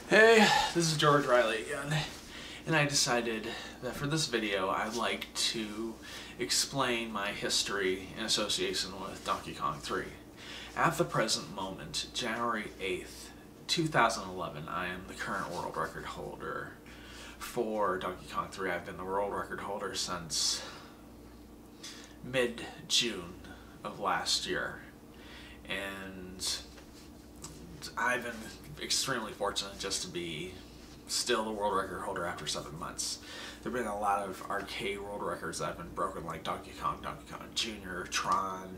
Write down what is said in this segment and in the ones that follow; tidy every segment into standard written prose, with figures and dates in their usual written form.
Hey, this is George Riley again, and I decided that for this video I'd like to explain my history in association with Donkey Kong 3. At the present moment, January 8th, 2011, I am the current world record holder for Donkey Kong 3. I've been the world record holder since mid-June of last year, and I've been extremely fortunate just to be still the world record holder after 7 months. There have been a lot of arcade world records that have been broken, like Donkey Kong Jr., Tron,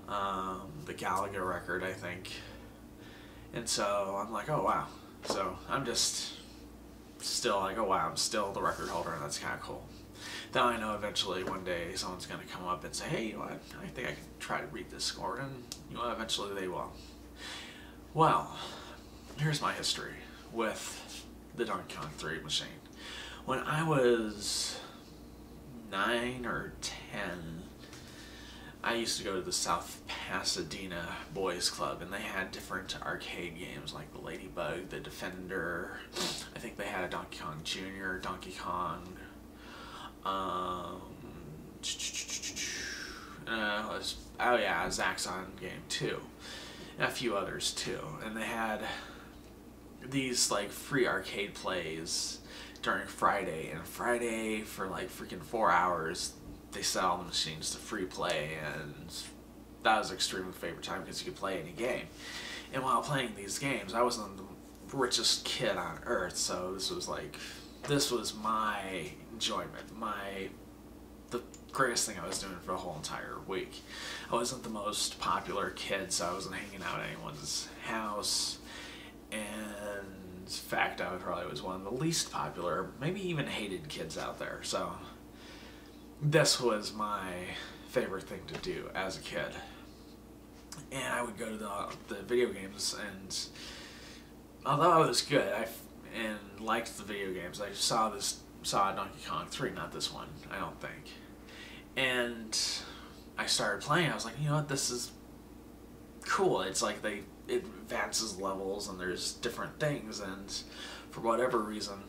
the Galaga record, I think. And so I'm like, oh wow. So I'm just still like, oh wow, I'm still the record holder, and that's kind of cool. Then I know eventually one day someone's going to come up and say, hey, you know what, I think I can try to beat this score, and you know, eventually they will. Well, here's my history with the Donkey Kong 3 machine. When I was 9 or 10, I used to go to the South Pasadena Boys Club, and they had different arcade games like the Ladybug, the Defender. I think they had a Donkey Kong Jr., Donkey Kong, a Zaxxon game too, and a few others too. And they had these like free arcade plays during Friday, and Friday for like freaking 4 hours they set all the machines to free play, and that was an extremely favorite time because you could play any game. And while playing these games, I wasn't the richest kid on earth, so this was my enjoyment, the greatest thing I was doing for the whole entire week. I wasn't the most popular kid, so I wasn't hanging out at anyone's house, and in fact I probably was one of the least popular, maybe even hated kids out there. So this was my favorite thing to do as a kid. And I would go to the video games, and although I was good and liked the video games, I saw Donkey Kong 3, not this one, I don't think. And I started playing. I was like, you know what, this is cool. It's like it advances levels, and there's different things, and for whatever reason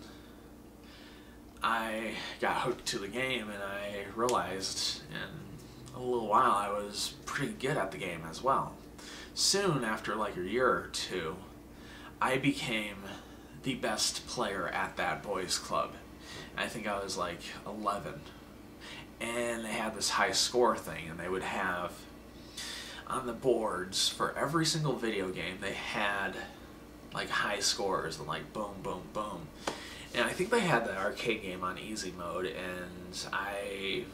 I got hooked to the game, and I realized in a little while I was pretty good at the game as well. Soon after like a year or two, I became the best player at that boys club. I think I was like 11, and they had this high score thing, and they would have on the boards for every single video game, they had like high scores and like boom, boom, boom. And I think they had the arcade game on easy mode, and I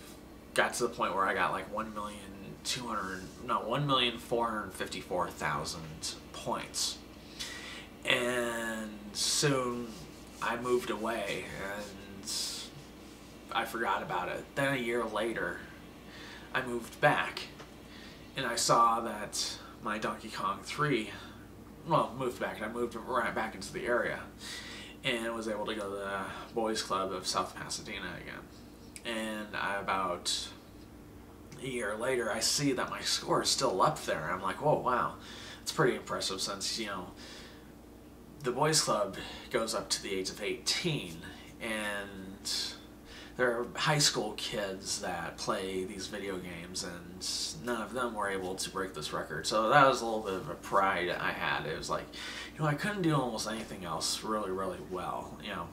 got to the point where I got like 1,454,000 points. And soon I moved away, and I forgot about it. Then a year later, I moved back, and I saw that my Donkey Kong 3, moved back, and I moved right back into the area, and was able to go to the Boys Club of South Pasadena again. And about a year later, I see that my score is still up there. I'm like, whoa, wow, it's pretty impressive, since, you know, the Boys Club goes up to the age of 18, and there are high school kids that play these video games, and none of them were able to break this record. So that was a little bit of a pride I had. It was like, you know, I couldn't do almost anything else really, really well, you know.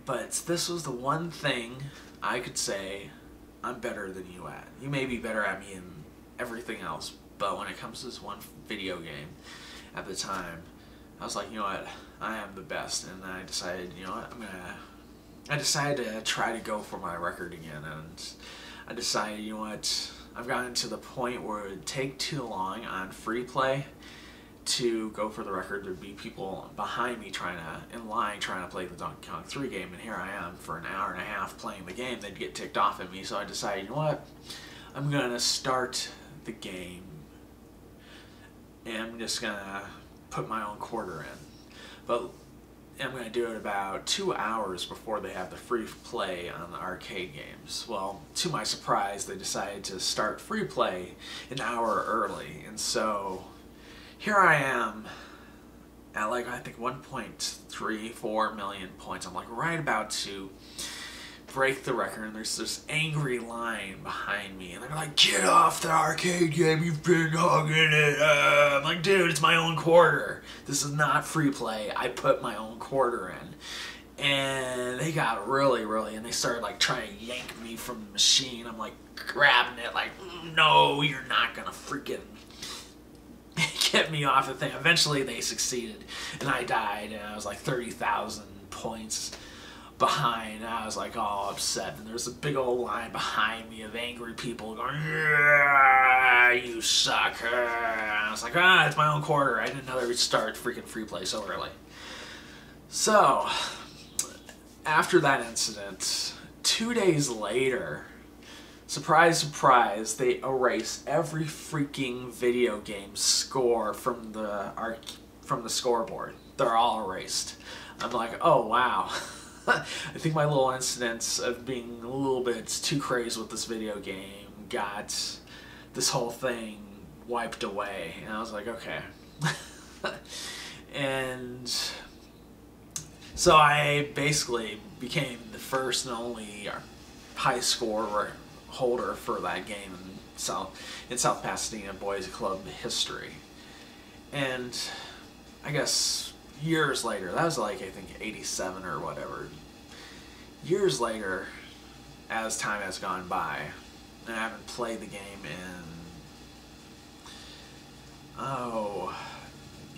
But this was the one thing I could say I'm better than you at. You may be better at me in everything else, but when it comes to this one video game at the time, I was like, you know what, I am the best. And I decided, you know what, I decided to try to go for my record again, and I decided, you know what, I've gotten to the point where it would take too long on free play to go for the record. There'd be people behind me in line trying to play the Donkey Kong 3 game, and here I am for an hour and a half playing the game. They'd get ticked off at me, so I decided, you know what, I'm gonna start the game, and I'm just gonna put my own quarter in. But I'm going to do it about 2 hours before they have the free play on the arcade games. Well, to my surprise, they decided to start free play an hour early, and so here I am at like, I think 1.34 million points. I'm like right about to break the record, and there's this angry line behind me, and they're like, "Get off the arcade game, you've been hogging it." I'm like, dude, it's my own quarter. This is not free play. I put my own quarter in. And they got really, and they started like trying to yank me from the machine. I'm like grabbing it like, no, you're not gonna freaking get me off the thing. Eventually they succeeded, and I died, and I was like 30,000 points behind. I was like all upset, and there's a big old line behind me of angry people going, "Yeah, you suck." And I was like, it's my own quarter. I didn't know they would start freaking free play so early. So after that incident, 2 days later, surprise, surprise, they erased every freaking video game score from the scoreboard. They're all erased. I'm like, oh wow. I think my little incidents of being a little bit too crazy with this video game got this whole thing wiped away. And I was like, okay. And so I basically became the first and only high score holder for that game in South Pasadena Boys Club history. And I guess years later, that was like, I think 87 or whatever, years later, as time has gone by, and I haven't played the game in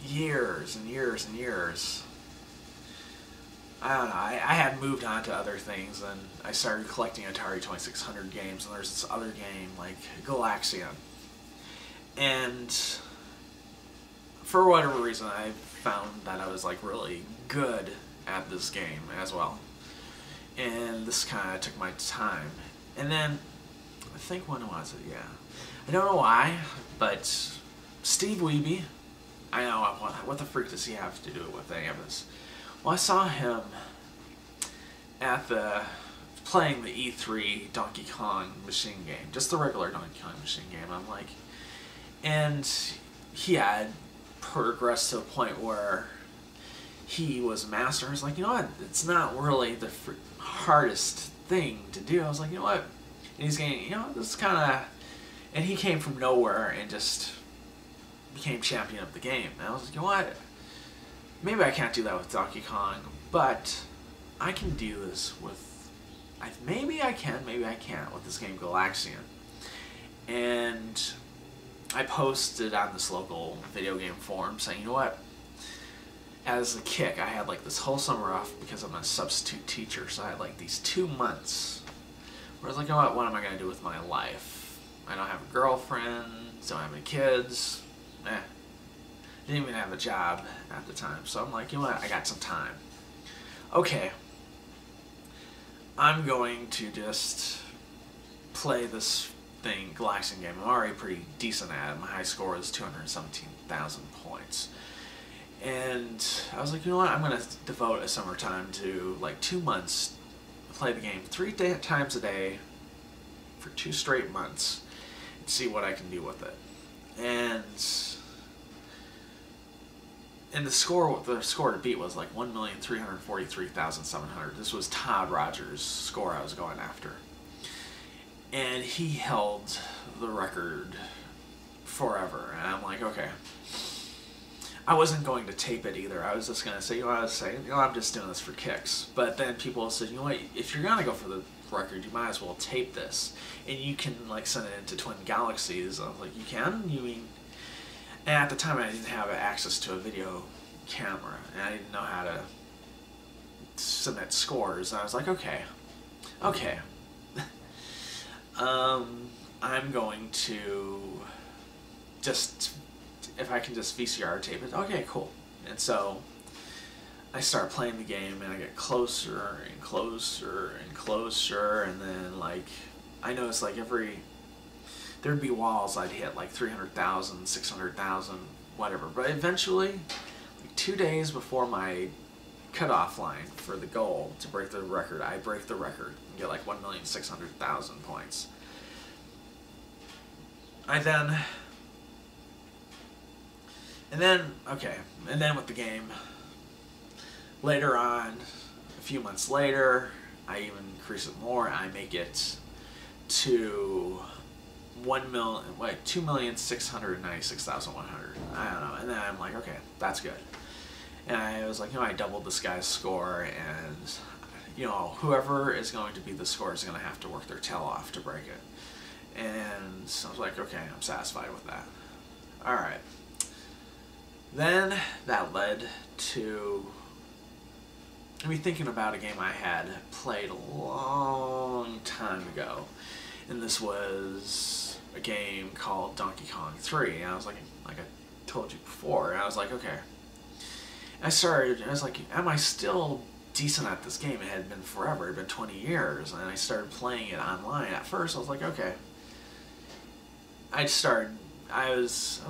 years and years and years. I don't know, I had moved on to other things, and I started collecting Atari 2600 games, and there's this other game like Galaxian. And for whatever reason, I found that I was like really good at this game as well. And this kind of took my time. And then, I think when was it? Yeah. I don't know why, but Steve Wiebe, I know, what the freak does he have to do with any of this? Well, I saw him at playing the E3 Donkey Kong machine game, just the regular Donkey Kong machine game. I'm like, and he had progressed to a point where he was a master. I was like, you know what, it's not really the hardest thing to do. I was like, you know what, and he's getting, you know, this is kind of, and he came from nowhere and just became champion of the game. And I was like, you know what, maybe I can't do that with Donkey Kong, but I can do this with, maybe I can, maybe I can't with this game Galaxian. And I posted on this local video game forum saying, you know what, as a kick, I had like this whole summer off because I'm a substitute teacher, so I had like these 2 months where I was like, you know what am I going to do with my life? I don't have a girlfriend, don't have any kids, didn't even have a job at the time. So I'm like, you know what, I got some time. Okay, I'm going to just play this thing, Galaxian game. I'm already pretty decent at it. My high score is 217,000 points. And I was like, you know what, I'm going to devote a summertime to like 2 months, play the game 3 times a day for 2 straight months, and see what I can do with it. And the score to beat was like 1,343,700. This was Todd Rogers' score I was going after. And he held the record forever. And I'm like, okay. I wasn't going to tape it either. I was just going to say, you know what I was saying? You know, I'm just doing this for kicks. But then people said, you know what, if you're going to go for the record, you might as well tape this. And you can like send it into Twin Galaxies. I was like, you can? You mean... And at the time, I didn't have access to a video camera, and I didn't know how to submit scores. I was like, okay. I'm going to just, if I can just VCR tape it, okay, cool. And so I start playing the game, and I get closer and closer and closer, and then like I noticed like there'd be walls I'd hit like 300,000, 600,000, whatever. But eventually, like 2 days before my cutoff line for the goal to break the record, I break the record and get like 1,600,000 points. And then, okay, and then with the game, later on, a few months later, I even increase it more. I make it to 2,696,100. I don't know. And then I'm like, okay, that's good. And I was like, I doubled this guy's score, and whoever is going to be the score is going to have to work their tail off to break it. And so I was like, okay, I'm satisfied with that. All right. Then that led to me thinking about a game I had played a long time ago. And this was a game called Donkey Kong 3. And I was like I told you before, and I was like, okay. I was like, am I still decent at this game? It had been forever. It had been 20 years. And I started playing it online. At first, I was like, okay. I was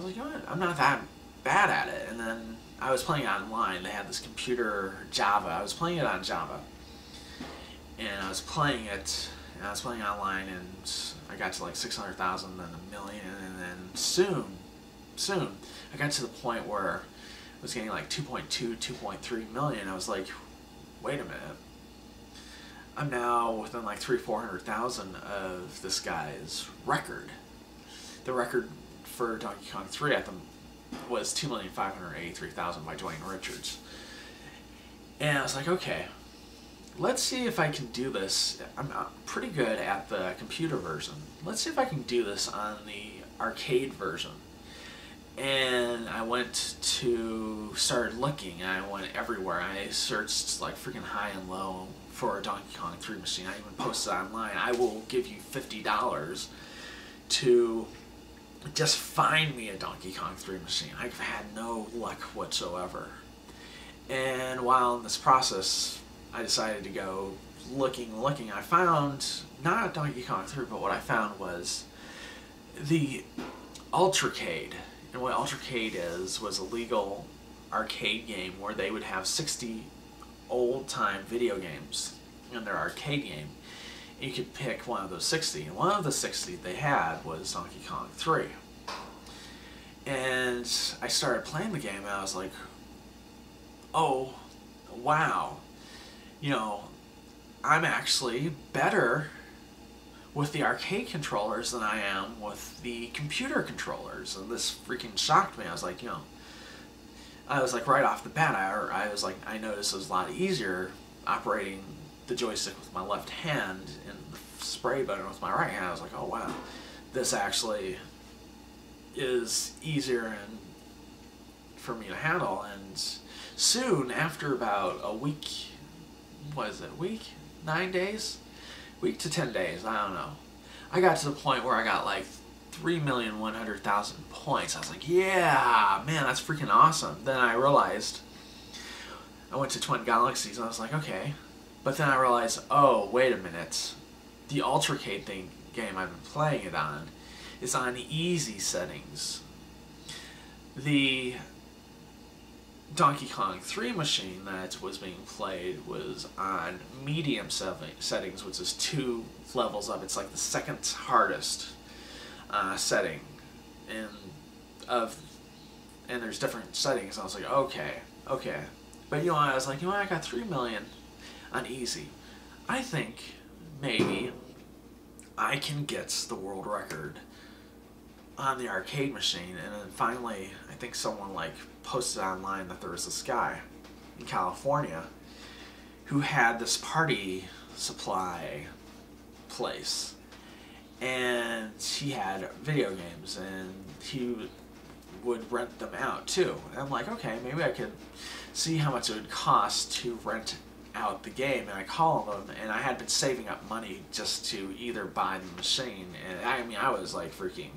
like, I'm not that bad at it. And then I was playing it online. They had this computer Java. I was playing it on Java. And I was playing it, and I was playing online, and I got to like 600,000, then a million, and then soon, I got to the point where I was getting like 2.2, 2.3 million. I was like, wait a minute. I'm now within like 400,000 of this guy's record. The record for Donkey Kong 3 at them was 2,583,000 by Dwayne Richards. And I was like, okay, let's see if I can do this. I'm pretty good at the computer version. Let's see if I can do this on the arcade version. And I started looking, and I went everywhere. I searched like freaking high and low for a Donkey Kong 3 machine. I even posted online, I will give you $50 to just find me a Donkey Kong 3 machine. I've had no luck whatsoever. And while in this process, I decided to go looking. I found not a Donkey Kong 3, but what I found was the Ultracade. And what Ultracade was a legal arcade game where they would have 60 old-time video games in their arcade game. And you could pick one of those 60. And one of the 60 they had was Donkey Kong 3. And I started playing the game, and I was like, oh, wow. I'm actually better with the arcade controllers than I am with the computer controllers. And this freaking shocked me. I was like, right off the bat, I noticed it was a lot easier operating the joystick with my left hand and the spray button with my right hand. I was like, oh wow, this actually is easier and for me to handle. And soon, after about a week, 9 days? Week to 10 days, I don't know. I got to the point where I got like 3,100,000 points. I was like, yeah, man, that's freaking awesome. Then I realized, I went to Twin Galaxies, and I was like, okay. But then I realized, oh, wait a minute. The Ultracade game I've been playing it on is on easy settings. The Donkey Kong 3 machine that was being played was on medium settings, which is 2 levels up. It's like the second hardest setting, and there's different settings. I was like, okay. But I was like, I got 3 million on easy. I think maybe I can get the world record on the arcade machine. And then finally, I think someone posted online that there was this guy in California who had this party supply place, and he had video games, and he would rent them out too. And I'm like, okay, maybe I could see how much it would cost to rent out the game. And I called them, and I had been saving up money just to either buy the machine, and I was like freaking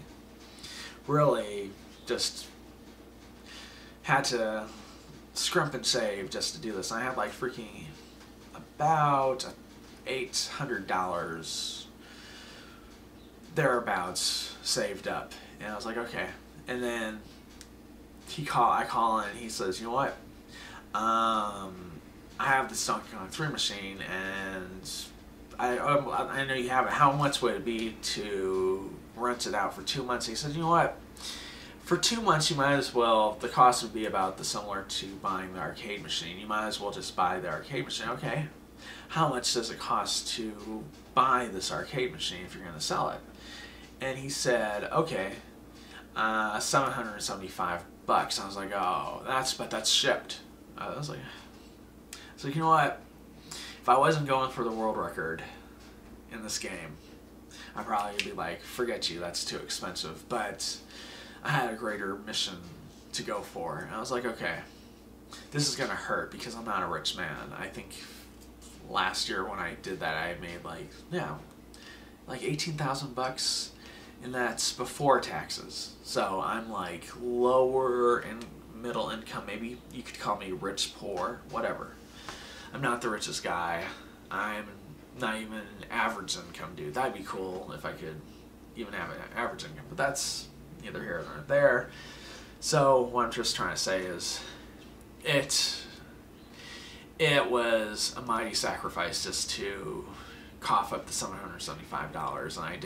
really just had to scrimp and save just to do this. I had like freaking about $800 thereabouts saved up, and I was like, okay. And then I call in, and he says, you know what, I have this Donkey Kong 3 machine, and I know you have it. How much would it be to rent it out for 2 months? He said, you know what, For 2 months, you might as well, the cost would be about the similar to buying the arcade machine. You might as well just buy the arcade machine. Okay, how much does it cost to buy this arcade machine if you're going to sell it? And he said, okay, $775. I was like, oh, that's shipped. I was like, you know what? If I wasn't going for the world record in this game, I'd probably be like, forget you, that's too expensive. But I had a greater mission to go for. And I was like, okay, this is going to hurt because I'm not a rich man. I think last year when I did that, I made like 18,000 bucks, and that's before taxes. So I'm like lower and middle income. Maybe you could call me rich, poor, whatever. I'm not the richest guy. I'm not even an average income dude. That'd be cool if I could even have an average income, but that's neither here nor there. So what I'm just trying to say is it was a mighty sacrifice just to cough up the $775, and I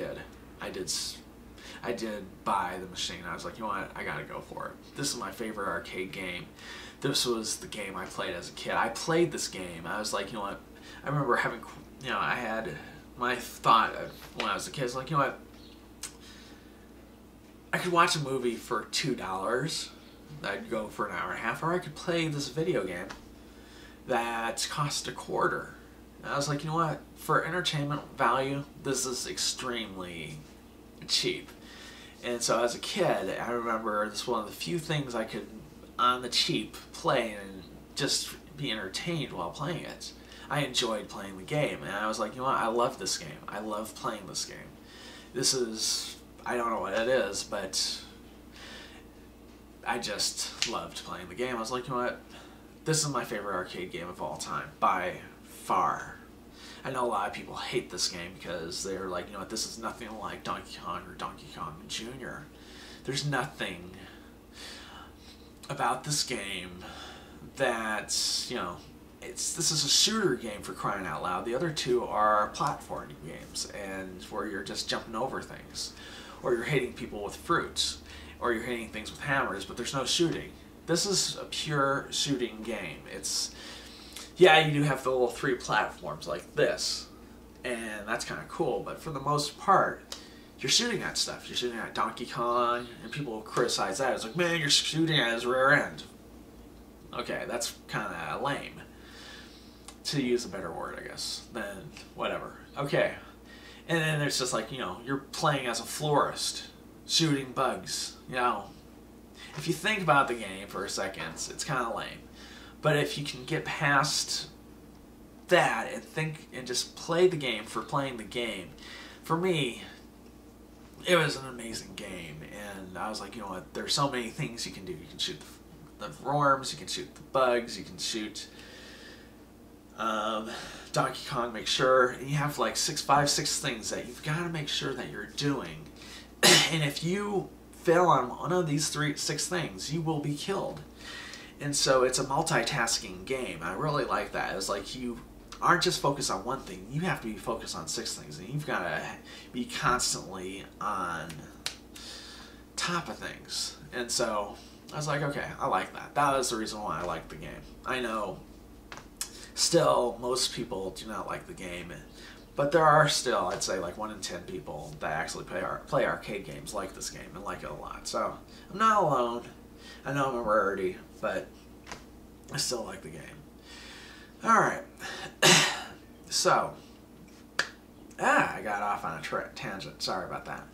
did buy the machine. I was like, you know what, I gotta go for it. This is my favorite arcade game. This was the game I played as a kid. I played this game. I was like, you know what, I remember having, I had my thought when I was a kid, I was like, you know what, I could watch a movie for $2. I'd go for an hour and a half, or I could play this video game that cost $0.25. And I was like, you know what, for entertainment value, this is extremely cheap. And so as a kid, I remember this was one of the few things I could, on the cheap, play and just be entertained while playing it. I enjoyed playing the game, and I was like, you know what, I love this game. I love playing this game. This is, I don't know what it is, but I just loved playing the game. I was like, you know what, this is my favorite arcade game of all time, by far. I know a lot of people hate this game because they're like, you know what, this is nothing like Donkey Kong or Donkey Kong Jr. There's nothing about this game that, this is a shooter game, for crying out loud. The other two are platforming games, and where you're just jumping over things, or you're hitting people with fruits, or you're hitting things with hammers, but there's no shooting. This is a pure shooting game. Yeah, you do have the little 3 platforms like this, and that's kind of cool, but for the most part, you're shooting at stuff. You're shooting at Donkey Kong, and people criticize that. It's like, man, you're shooting at his rear end. Okay, that's kind of lame, to use a better word, I guess, than whatever. Okay, and then it's just like, you're playing as a florist, shooting bugs. If you think about the game for a second, it's kind of lame. But if you can get past that and think and just play the game for playing the game, for me, it was an amazing game. And I was like, you know what, there's so many things you can do. You can shoot the worms, you can shoot the bugs, you can shoot Donkey Kong, make sure. And you have like 5, 6 things that you've got to make sure that you're doing. And if you fail on one of these 6 things, you will be killed. And so it's a multitasking game. I really like that. It's like you aren't just focused on one thing. You have to be focused on 6 things. And you've got to be constantly on top of things. And so I was like, okay, I like that. That was the reason why I like the game. I know still most people do not like the game. But there are still, I'd say, like 1 in 10 people that actually play arcade games like this game and like it a lot. So I'm not alone. I know I'm a rarity, but I still like the game. Alright. So, I got off on a tangent. Sorry about that.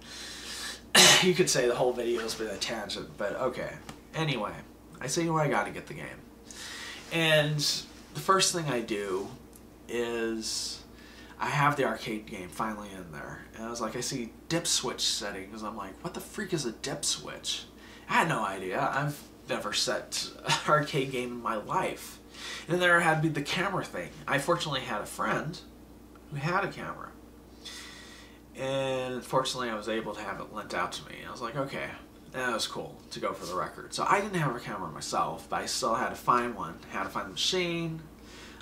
You could say the whole video's been a tangent, but okay. Anyway, I say, I gotta get the game. And the first thing I do is I have the arcade game finally in there. And I was like, I see dip switch settings. I'm like, what the freak is a dip switch? I had no idea. I've never set an arcade game in my life. And there had to be the camera thing. I fortunately had a friend who had a camera. And fortunately I was able to have it lent out to me. I was like, okay, that was cool to go for the record. So I didn't have a camera myself, but I still had to find one. I had to find the machine.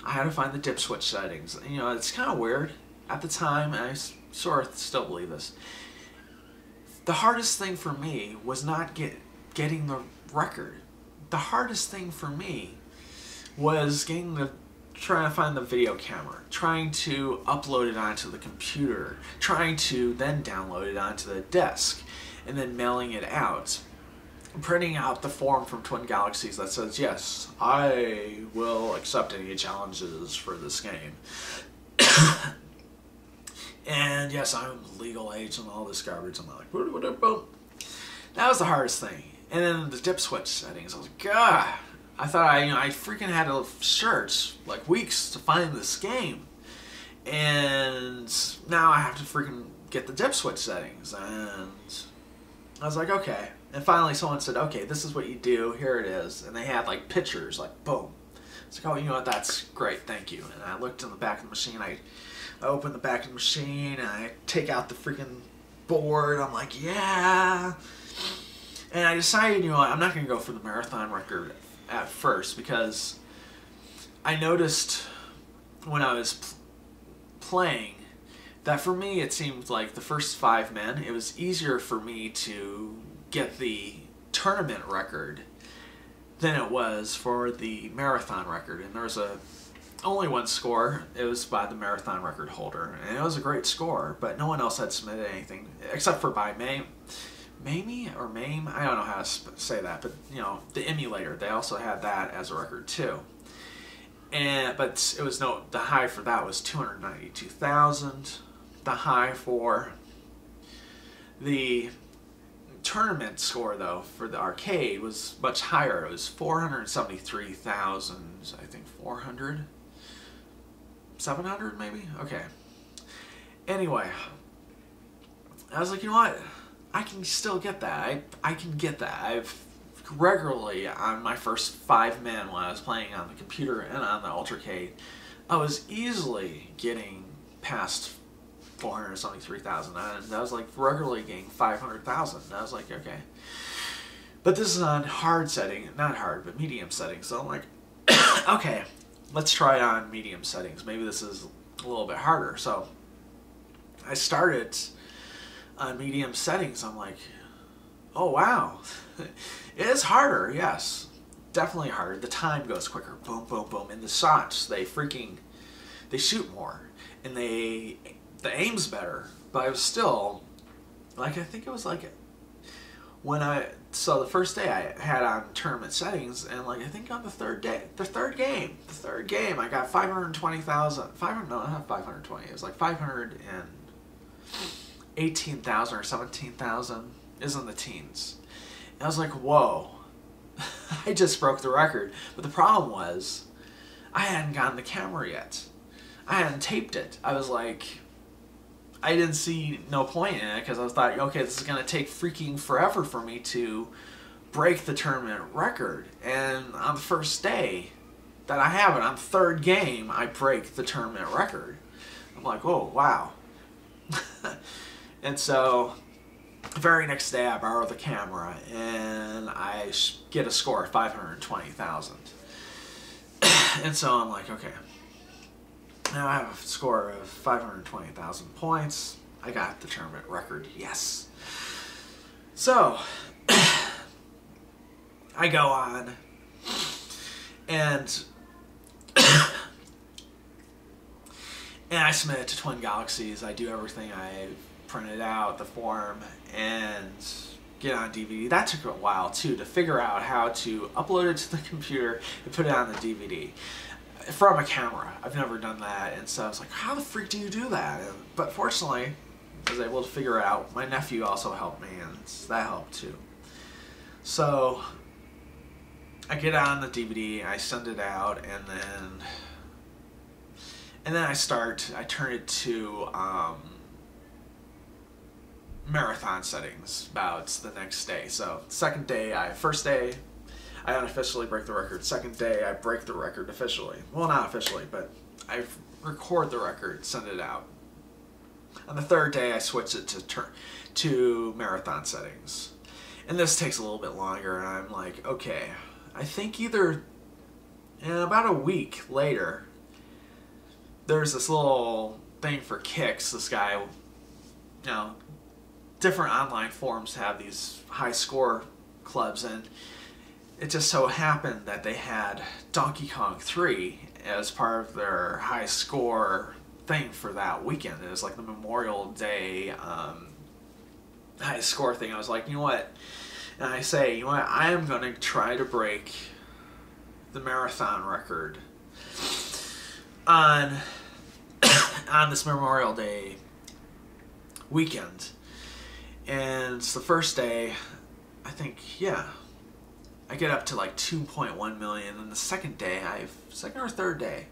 I had to find the dip switch settings. It's kind of weird at the time, and I sort of still believe this. The hardest thing for me was not getting the record. The hardest thing for me was trying to find the video camera, trying to upload it onto the computer, trying to then download it onto the desk, and then mailing it out. Printing out the form from Twin Galaxies that says, yes, I will accept any challenges for this game. And yes, I'm legal age and all this garbage. I'm like, boom. That was the hardest thing. And then the dip switch settings, I was like, God, I thought I freaking had to search like weeks to find this game. And now I have to freaking get the dip switch settings. And I was like, okay. And finally someone said, okay, this is what you do, here it is. And they had like pictures, like boom. It's like, oh, you know what, that's great, thank you. And I looked in the back of the machine, I opened the back of the machine, and I take out the freaking board, I'm like, yeah. And I decided, you know what, I'm not going to go for the marathon record at first, because I noticed when I was playing that for me it seemed like the first 5 men, it was easier for me to get the tournament record than it was for the marathon record. And there was only one score. It was by the marathon record holder, and it was a great score, but no one else had submitted anything except for by Mamie or Mame, I don't know how to say that, but you know, the emulator, they also had that as a record too. But it was the high for that was 292,000. The high for the tournament score, though, for the arcade was much higher. It was 473,000, I think 700 maybe? Okay. Anyway, I was like, you know what? I can still get that. I can get that. I've regularly, on my first 5 men when I was playing on the computer and on the Ultracade, I was easily getting past 473,000, and I was like regularly getting 500,000. And I was like, okay. But this is on hard setting, not hard, but medium settings. So I'm like, okay, let's try it on medium settings. Maybe this is a little bit harder. So I started on medium settings. I'm like, oh wow, it is harder. Yes, definitely harder. The time goes quicker. Boom, boom, boom. And the shots, they shoot more, and the aim's better. But I was still, like, I think it was like so the first day I had on tournament settings, and like I think on the third game, I got 520,000. No, not 520. It was like 518,000 or 17,000. Is in the teens. And I was like, whoa, I just broke the record. But the problem was, I hadn't gotten the camera yet. I hadn't taped it. I was like, I didn't see no point in it, because I was thought, okay, this is going to take freaking forever for me to break the tournament record. And on the first day that I have it, on the third game, I break the tournament record. I'm like, oh, wow. And so the very next day, I borrow the camera, and I get a score of 520,000. And so I'm like, okay, now I have a score of 520,000 points. I got the tournament record, yes. So I go on, and I submit it to Twin Galaxies. I do everything. I printed out the form and get on DVD. That took a while too, to figure out how to upload it to the computer and put it on the DVD from a camera. I've never done that, and so I was like, how the freak do you do that? But fortunately, I was able to figure it out. My nephew also helped me, and that helped too. So I get on the DVD, I send it out, and then I turn it to marathon settings about the next day. So first day I unofficially break the record. Second day I break the record officially. Well, not officially, but I record the record, send it out. On the third day I switch it to marathon settings. And this takes a little bit longer, and I'm like, okay, I think about a week later, there's this little thing for kicks. This guy, different online forums have these high score clubs, and it just so happened that they had Donkey Kong 3 as part of their high score thing for that weekend. It was like the Memorial Day high score thing. I was like, you know what? And I say, you know what? I am going to try to break the marathon record on on this Memorial Day weekend. And it's the first day, I think, yeah, I get up to like 2.1 million, and the second day, second or third day,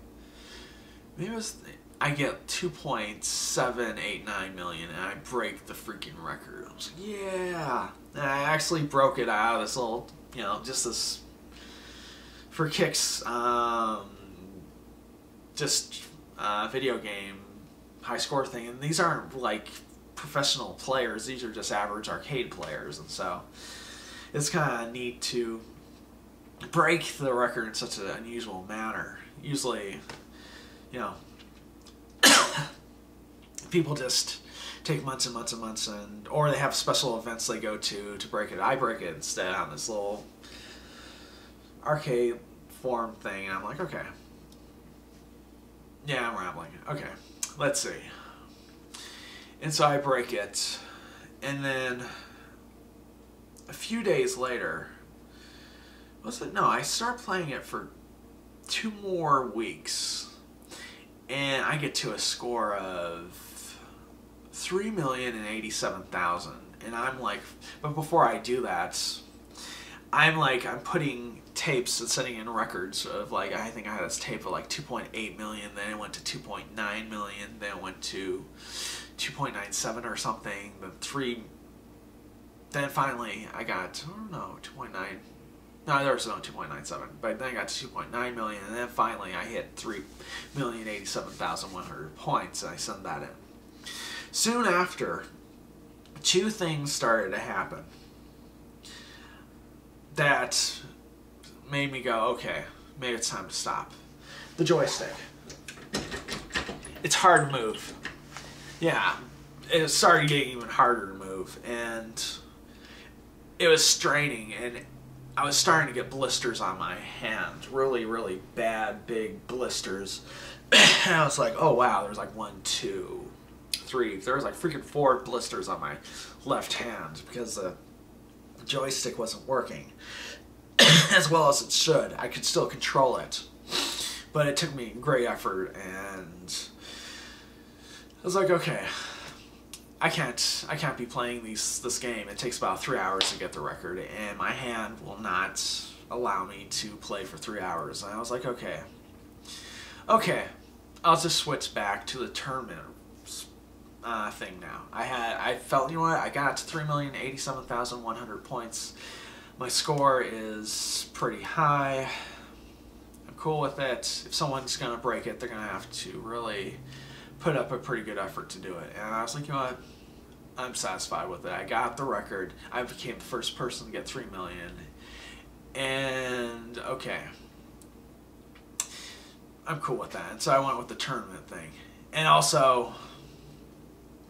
maybe it was, I get 2.789 million, and I break the freaking record. I was like, yeah, and I actually broke it out of this little, you know, just this, for kicks, just video game high score thing, and these aren't like professional players, these are just average arcade players, and so it's kind of neat to break the record in such an unusual manner. Usually, you know, people just take months and months and months, or they have special events they go to break it. I break it instead on this little arcade form thing, and I'm like, okay. Yeah, I'm rambling. Okay, let's see. And so I break it, and then a few days later, was it? No, I start playing it for 2 more weeks, and I get to a score of 3,087,000, and I'm like, but before I do that, I'm putting tapes and setting in records of like, I think I had this tape of like 2.8 million, then it went to 2.9 million, then it went to 2.97 or something, then finally I got, I don't know, 2.9, no, there was no 2.97, but then I got to 2.9 million, and then finally I hit 3,087,100 points, and I sent that in. Soon after, 2 things started to happen that made me go, okay, maybe it's time to stop. The joystick. It's hard to move. Yeah, it started getting even harder to move, and it was straining, and I was starting to get blisters on my hand. Really, really bad, big blisters. And I was like, oh wow, there's like 1, 2, 3. There was like freaking 4 blisters on my left hand because the joystick wasn't working as well as it should. I could still control it, but it took me great effort, and I was like, okay, I can't be playing this game. It takes about 3 hours to get the record, and my hand will not allow me to play for 3 hours. And I was like, okay, I'll just switch back to the tournament thing now. I felt, you know what, I got to 3,087,100 points. My score is pretty high. I'm cool with it. If someone's gonna break it, they're gonna have to really put up a pretty good effort to do it. And I was like, you know what, I'm satisfied with it. I got the record. I became the first person to get 3 million. And okay, I'm cool with that. And so I went with the tournament thing. And also,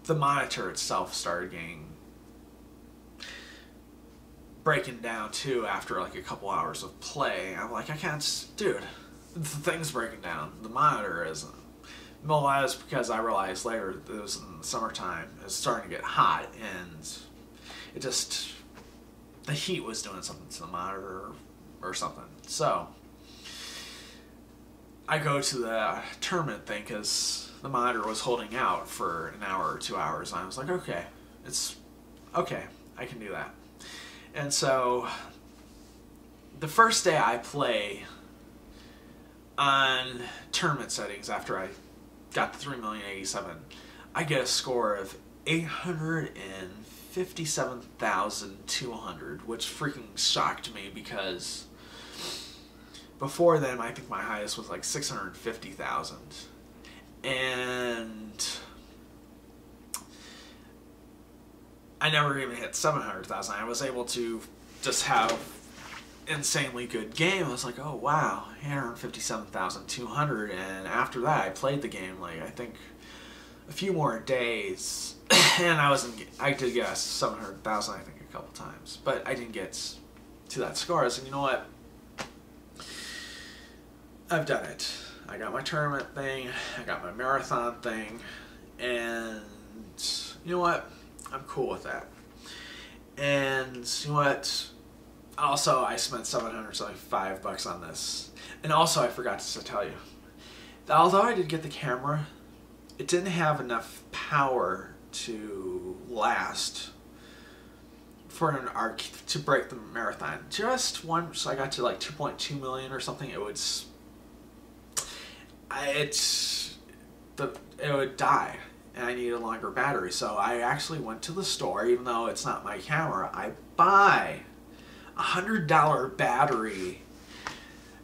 the monitor itself started breaking down too after like a couple hours of play. I'm like, I can't, dude, the thing's breaking down. The monitor isn't. Well, that was because I realized later that it was in the summertime. It was starting to get hot, and it just, the heat was doing something to the monitor or something. So I go to the tournament thing because the monitor was holding out for an hour or 2 hours, and I was like, okay, it's okay, I can do that. And so the first day I play on tournament settings after I got the 3,087,000, I get a score of 857,200, which freaking shocked me because before then I think my highest was like 650,000. And I never even hit 700,000. I was able to just have insanely good game. I was like, oh wow, 857,200. And after that, I played the game like I think a few more days, and I did get 700,000 I think a couple times, but I didn't get to that score. I was like, you know what? I've done it. I got my tournament thing, I got my marathon thing, and you know what? I'm cool with that. And you know what? Also, I spent $775 on this. And also, I forgot to tell you, although I did get the camera, it didn't have enough power to last for an arc to break the marathon. Just once I got to like 2.2 million or something, it would die, and I needed a longer battery. So I actually went to the store, even though it's not my camera. I buy $100 battery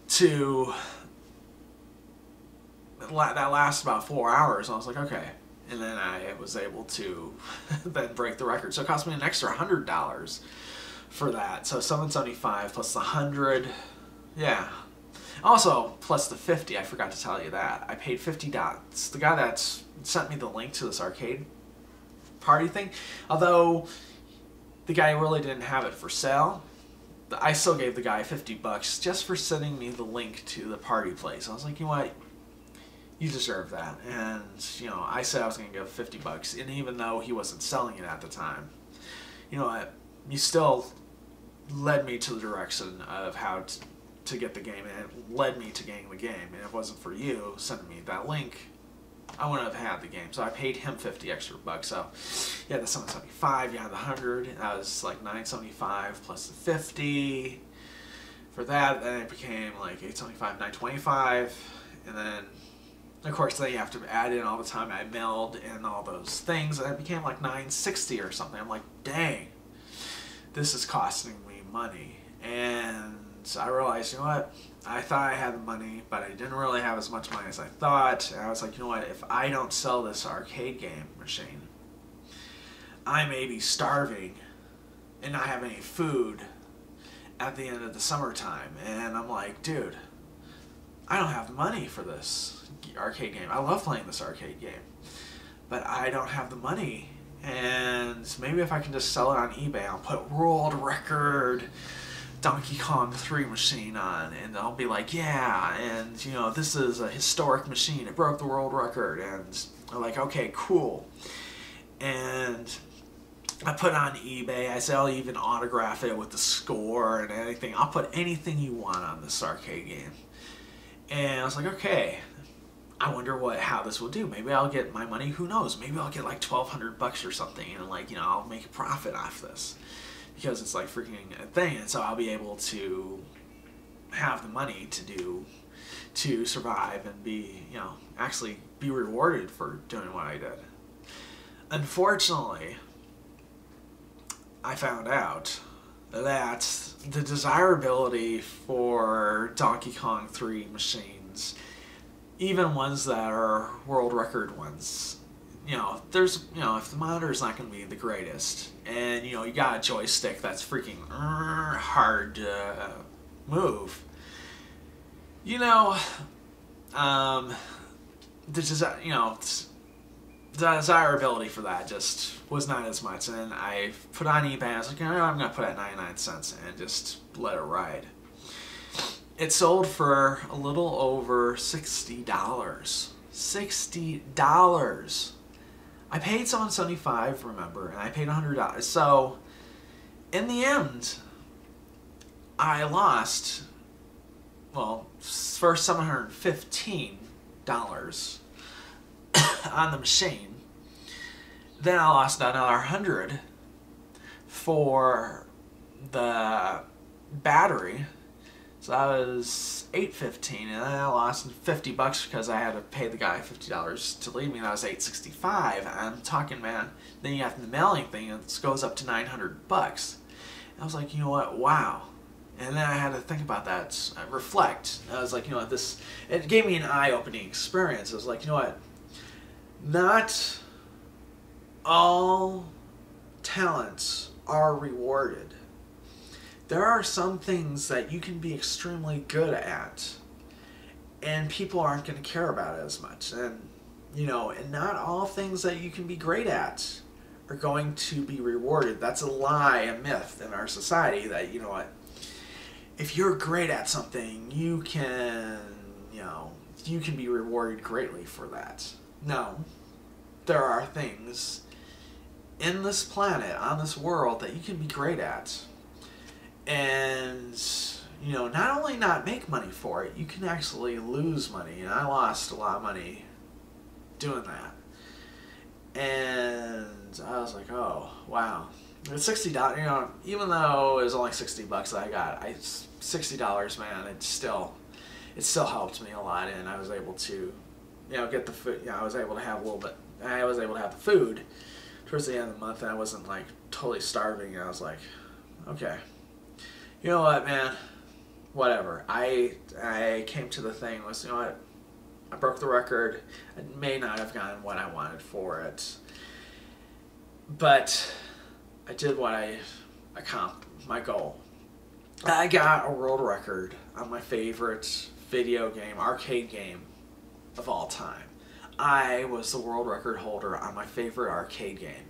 to that lasts about 4 hours. I was like, okay. And then I was able to then break the record. So it cost me an extra $100 for that. So $775 plus the 100, yeah. Also, plus the 50, I forgot to tell you that. I paid $50. The guy that sent me the link to this arcade party thing, although the guy really didn't have it for sale, I still gave the guy $50 just for sending me the link to the party place. I was like, you know what? You deserve that. And, you know, I said I was going to give $50, and even though he wasn't selling it at the time, you know what? You still led me to the direction of how to get the game, and it led me to getting the game. And if it wasn't for you sending me that link, I wouldn't have had the game. So I paid him $50 extra. So yeah, the $775, yeah, the 100, that was like $975 plus the 50 for that. Then it became like $875, $925, and then of course then you have to add in all the time I mailed and all those things, and it became like $960 or something. I'm like, dang, this is costing me money. And so I realized, you know what, I thought I had the money, but I didn't really have as much money as I thought. And I was like, you know what, if I don't sell this arcade game machine, I may be starving and not have any food at the end of the summertime. And I'm like, dude, I don't have money for this arcade game. I love playing this arcade game, but I don't have the money. And maybe if I can just sell it on eBay, I'll put world record Donkey Kong 3 machine on, and I'll be like, yeah, and you know, this is a historic machine, it broke the world record. And I'm like, okay, cool. And I put it on eBay. I said I'll even autograph it with the score and anything. I'll put anything you want on this arcade game. And I was like, okay, I wonder how this will do. Maybe I'll get my money, who knows, maybe I'll get like $1,200 or something, and like, you know, I'll make a profit off this, because it's like freaking a thing. And so I'll be able to have the money to survive and be, you know, actually be rewarded for doing what I did. Unfortunately, I found out that the desirability for Donkey Kong 3 machines, even ones that are world record ones, you know, there's, you know, if the monitor's not going to be the greatest, and, you know, you got a joystick that's freaking hard to move, you know, the desirability for that just was not as much. And I put on eBay, I was like, you know, I'm going to put it at 99 cents and just let it ride. It sold for a little over $60. $60. I paid $775, remember, and I paid $100. So, in the end, I lost, well, first $715 on the machine. Then I lost another $100 for the battery. So that was $815, and then I lost $50 because I had to pay the guy $50 to leave me. That was $865. I'm talking, man. Then you have the mailing thing, and it goes up to $900. I was like, you know what? Wow. And then I had to think about that, reflect. I was like, you know what? It gave me an eye-opening experience. I was like, you know what? Not all talents are rewarded. There are some things that you can be extremely good at, and people aren't going to care about it as much. And, you know, and not all things that you can be great at are going to be rewarded. That's a lie, a myth in our society that, you know what, if you're great at something, you can, you know, you can be rewarded greatly for that. No, there are things in this planet, on this world, that you can be great at. And, you know, not only not make money for it, you can actually lose money. And I lost a lot of money doing that. And I was like, oh, wow. It's $60, you know, even though it was only $60 that I got, $60, man, it still helped me a lot. And I was able to, you know, get the food, you know, I was able to have the food towards the end of the month, and I wasn't like totally starving. And I was like, okay, you know what, man, whatever. I came to the thing was, you know what, I broke the record. I may not have gotten what I wanted for it, but I did what I accomplished, my goal. I got a world record on my favorite video game, arcade game of all time. I was the world record holder on my favorite arcade game.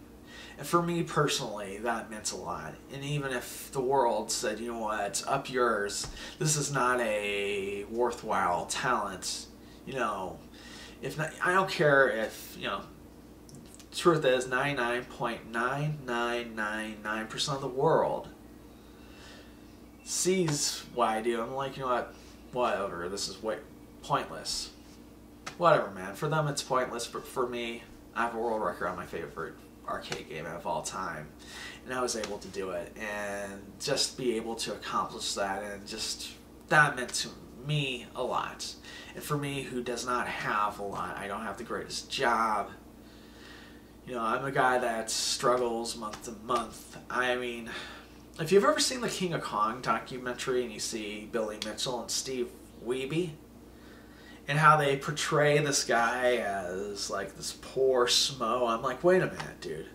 And for me personally, that meant a lot. And even if the world said, you know what, up yours, this is not a worthwhile talent, you know, if not, I don't care if, you know, truth is 99.9999% of the world sees what I do. I'm like, you know what, whatever, this is pointless. Whatever, man. For them it's pointless, but for me, I have a world record on my favorite arcade game of all time, and I was able to do it, and just be able to accomplish that, and just that meant to me a lot. And for me, who does not have a lot, I don't have the greatest job, you know, I'm a guy that struggles month to month. I mean, if you've ever seen the King of Kong documentary and you see Billy Mitchell and Steve Wiebe, and how they portray this guy as like this poor schmo, I'm like, wait a minute, dude.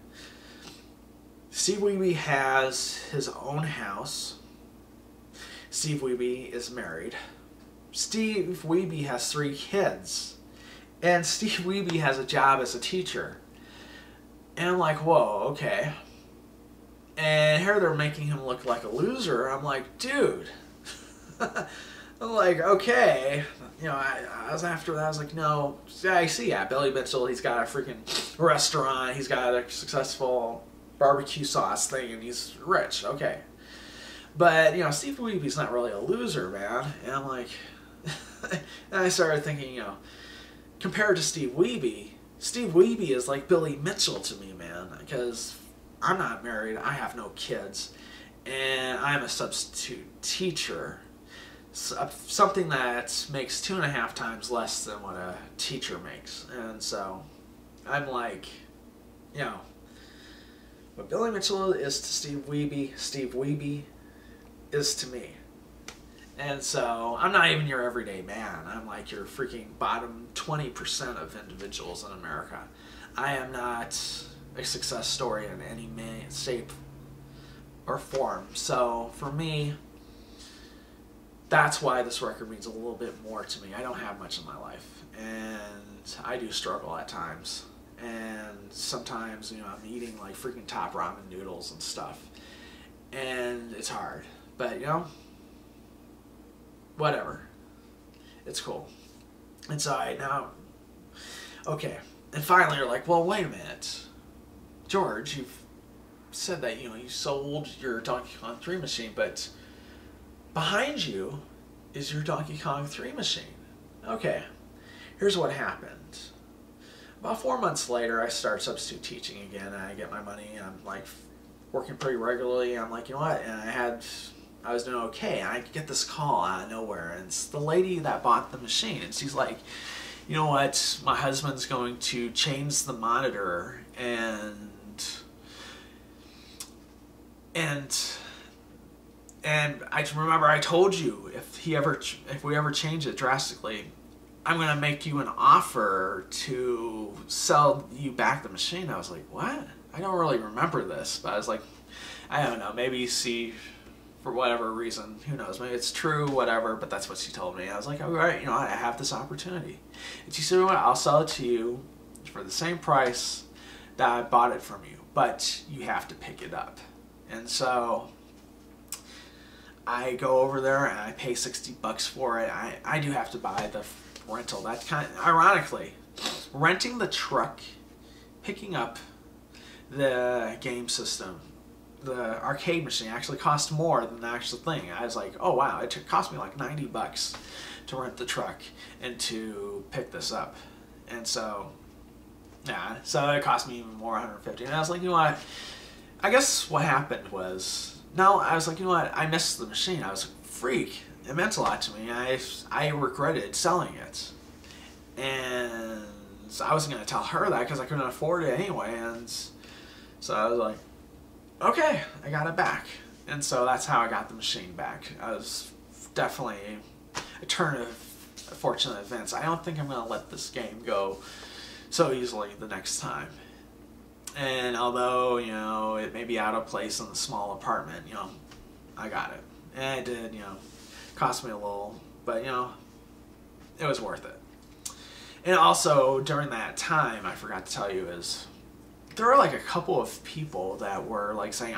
Steve Wiebe has his own house. Steve Wiebe is married. Steve Wiebe has 3 kids. And Steve Wiebe has a job as a teacher. And I'm like, whoa, okay. And here they're making him look like a loser. I'm like, dude. I'm like, okay. You know, I was after that, I was like, no. I see, yeah, Billy Mitchell, he's got a freaking restaurant. He's got a successful barbecue sauce thing, and he's rich. Okay. But, you know, Steve Wiebe's not really a loser, man. And I'm like, and I started thinking, you know, compared to Steve Wiebe is like Billy Mitchell to me, man, because I'm not married, I have no kids, and I'm a substitute teacher, something that makes 2.5 times less than what a teacher makes. And so I'm like, you know, what Billy Mitchell is to Steve Wiebe is to me. And so I'm not even your everyday man. I'm like your freaking bottom 20% of individuals in America. I am not a success story in any shape or form. So for me, that's why this record means a little bit more to me. I don't have much in my life, and I do struggle at times. And sometimes, you know, I'm eating like freaking top ramen noodles and stuff, and it's hard. But, you know, whatever. It's cool. And so now, okay. And finally you're like, well, wait a minute. George, you've said that, you know, you sold your Donkey Kong 3 machine, but behind you is your Donkey Kong 3 machine. Okay. Here's what happened. About 4 months later, I start substitute teaching again, and I get my money. I'm like working pretty regularly. I'm like, you know what? And I was doing okay. And I get this call out of nowhere, and it's the lady that bought the machine, and she's like, you know what? My husband's going to change the monitor, and I remember I told you if we ever change it drastically, I'm going to make you an offer to sell you back the machine. I was like, what? I don't really remember this. But I was like, I don't know. Maybe you see, for whatever reason, who knows. Maybe it's true, whatever. But that's what she told me. I was like, all right, you know, I have this opportunity. And she said, well, I'll sell it to you for the same price that I bought it from you. But you have to pick it up. And so I go over there and I pay $60 for it. I do have to buy the rental. That's kind of, ironically, renting the truck, picking up the game system, the arcade machine actually cost more than the actual thing. I was like, oh wow, it cost me like $90 to rent the truck and to pick this up. And so, yeah, so it cost me even more, $150. And I was like, you know what? I guess what happened was, no, I was like, you know what? I missed the machine. I was like, freak. It meant a lot to me. I regretted selling it. And so I wasn't going to tell her that because I couldn't afford it anyway. And so I was like, okay, I got it back. And so that's how I got the machine back. I was definitely a turn of fortunate events. I don't think I'm going to let this game go so easily the next time. And although, you know, it may be out of place in the small apartment, you know, I got it. And it did, you know, cost me a little, but, you know, it was worth it. And also, during that time, I forgot to tell you, is there were like a couple of people that were like saying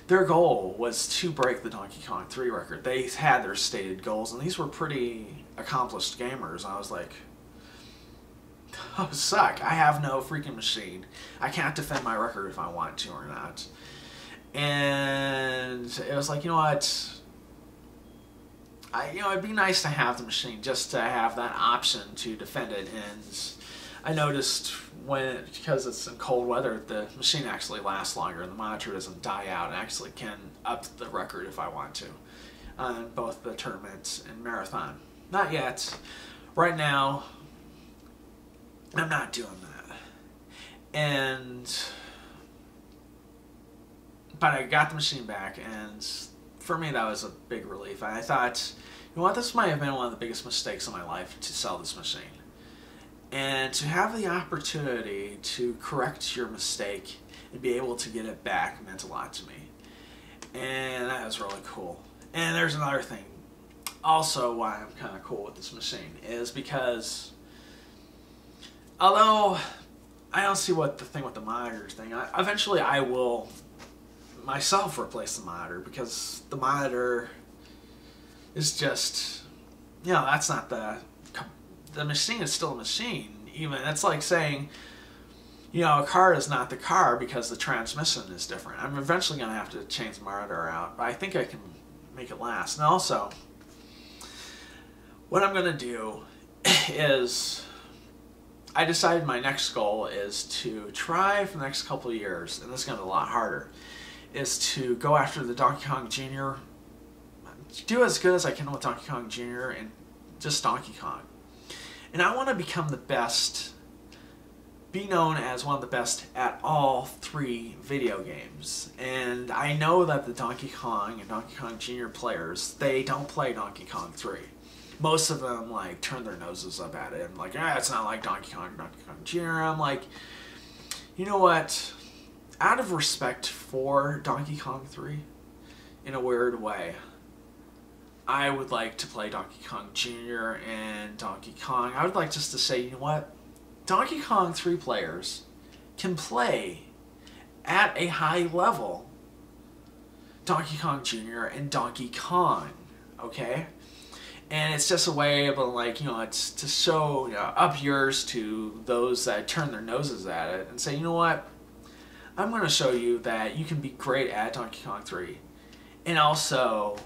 their goal was to break the Donkey Kong 3 record. They had their stated goals, and these were pretty accomplished gamers. I was like, oh, suck. I have no freaking machine. I can't defend my record if I want to or not. And it was like, you know what? You know, it'd be nice to have the machine, just to have that option to defend it. And I noticed because it's in cold weather, the machine actually lasts longer and the monitor doesn't die out. It actually can up the record if I want to on both the tournament and marathon. Not yet. Right now, I'm not doing that. But I got the machine back, and for me that was a big relief. I thought, you know what, this might have been one of the biggest mistakes of my life to sell this machine. And to have the opportunity to correct your mistake and be able to get it back meant a lot to me. And that was really cool. And there's another thing also why I'm kind of cool with this machine, is because although I don't see what the thing with the monitor thing, eventually I will myself replace the monitor, because the monitor is just, you know, that's not the machine is still a machine. Even it's like saying, you know, a car is not the car because the transmission is different. I'm eventually going to have to change the monitor out, but I think I can make it last. And also, what I'm going to do is, I decided my next goal is to try for the next couple of years, and this is going to be a lot harder, is to go after the Donkey Kong Jr., do as good as I can with Donkey Kong Jr. and just Donkey Kong. And I want to become the best, be known as one of the best at all 3 video games. And I know that the Donkey Kong and Donkey Kong Jr. players, they don't play Donkey Kong 3. Most of them like turn their noses up at it and like, it's not like Donkey Kong or Donkey Kong Jr. I'm like, you know what? Out of respect for Donkey Kong 3, in a weird way, I would like to play Donkey Kong Jr. and Donkey Kong. I would like just to say, you know what? Donkey Kong 3 players can play at a high level Donkey Kong Jr. and Donkey Kong, okay? And it's just a way of, like, you know, it's to show, you know, up yours to those that turn their noses at it and say, you know what? I'm going to show you that you can be great at Donkey Kong 3 and also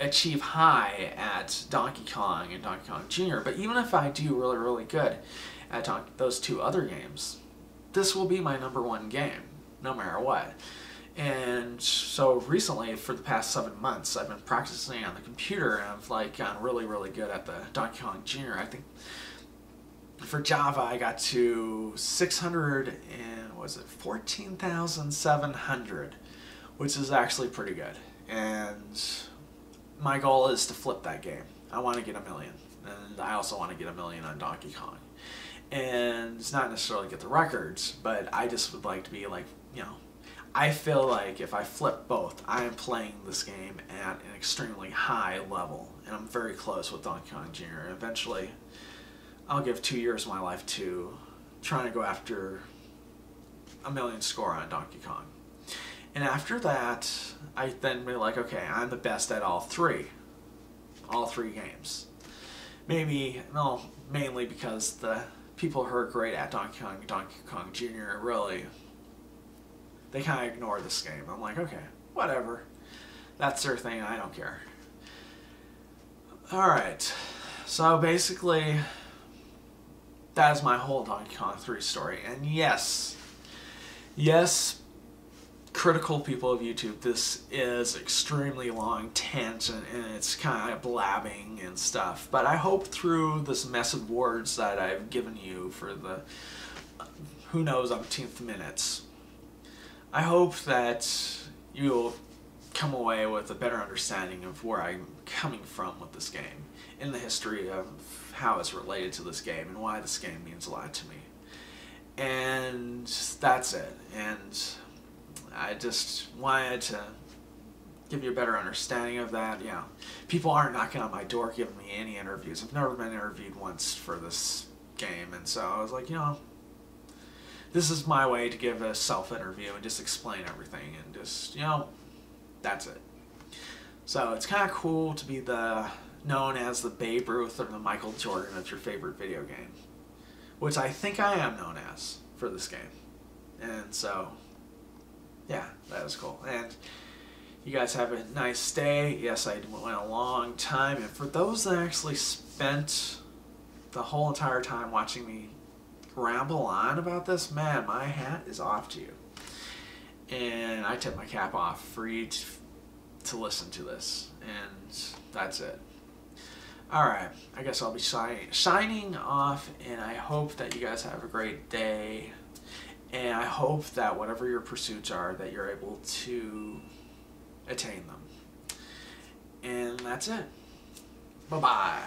achieve high at Donkey Kong and Donkey Kong Jr. But even if I do really, really good at those 2 other games, this will be my #1 game, no matter what. And so recently, for the past 7 months, I've been practicing on the computer, and I've like gotten really, really good at the Donkey Kong Jr. I think for Java, I got to 600 and was it 14,700, which is actually pretty good. And my goal is to flip that game. I want to get 1 million, and I also want to get 1 million on Donkey Kong. And it's not necessarily get the records, but I just would like to be like, you know, I feel like if I flip both, I am playing this game at an extremely high level, and I'm very close with Donkey Kong Jr. Eventually, I'll give 2 years of my life to trying to go after 1 million score on Donkey Kong. And after that, I then be like, okay, I'm the best at all three games. Maybe, no, mainly because the people who are great at Donkey Kong Jr. really, they kind of ignore this game. I'm like, okay, whatever. That's their thing, I don't care. Alright, so basically, that is my whole Donkey Kong 3 story. And yes, critical people of YouTube, this is extremely long tangent and it's kind of blabbing and stuff. But I hope through this mess of words that I've given you for the who knows umpteenth minutes, I hope that you'll come away with a better understanding of where I'm coming from with this game, in the history of how it's related to this game and why this game means a lot to me. And that's it. And I just wanted to give you a better understanding of that. You know, people aren't knocking on my door giving me any interviews. I've never been interviewed once for this game, and so I was like, you know, this is my way to give a self-interview and just explain everything and just, you know, that's it. So it's kind of cool to be known as the Babe Ruth or the Michael Jordan of your favorite video game, which I think I am known as for this game. And so, yeah, that was cool. And you guys have a nice day. Yes, I went a long time. And for those that actually spent the whole entire time watching me ramble on about this, man, my hat is off to you. And I tip my cap off for you to listen to this. And that's it. Alright, I guess I'll be signing off, and I hope that you guys have a great day. And I hope that whatever your pursuits are, that you're able to attain them. And that's it. Bye-bye.